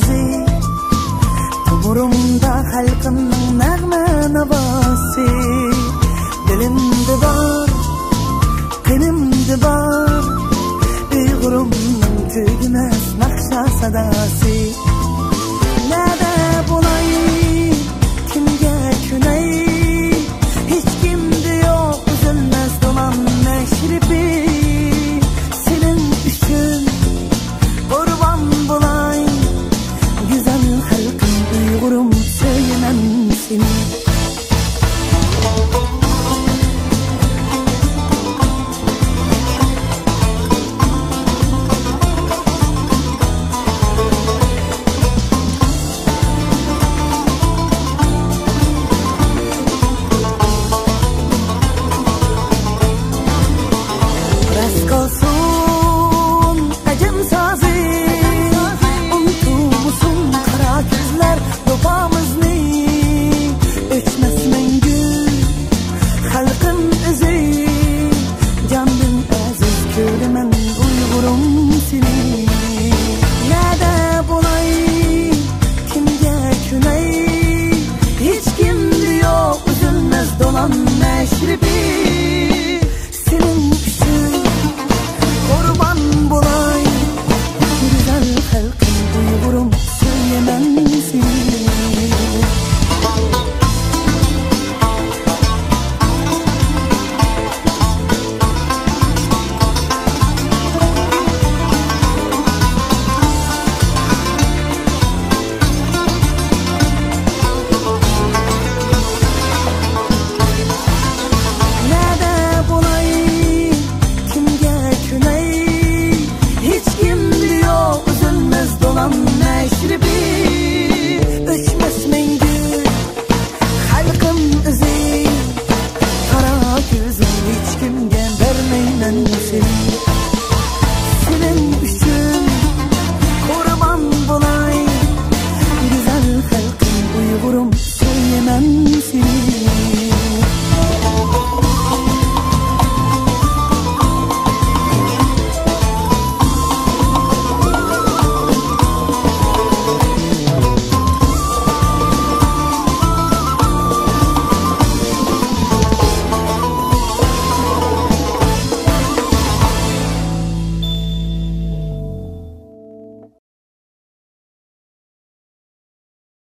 sozi, tomurumda halkımның nəğmə nabası. Dilimde var, qelimde var, uyg'urumның tügümez naqsha sadası. Nədə bulay, kimge künay, hiç kimde yok üzülmez dolan meşribi. Senin üçün kurban bulay, güzel halkım Uyg'urum söylenen seni. Meşribi, senin üçün kurban bulay, güzel halkım Uyg'urum söylenen seni.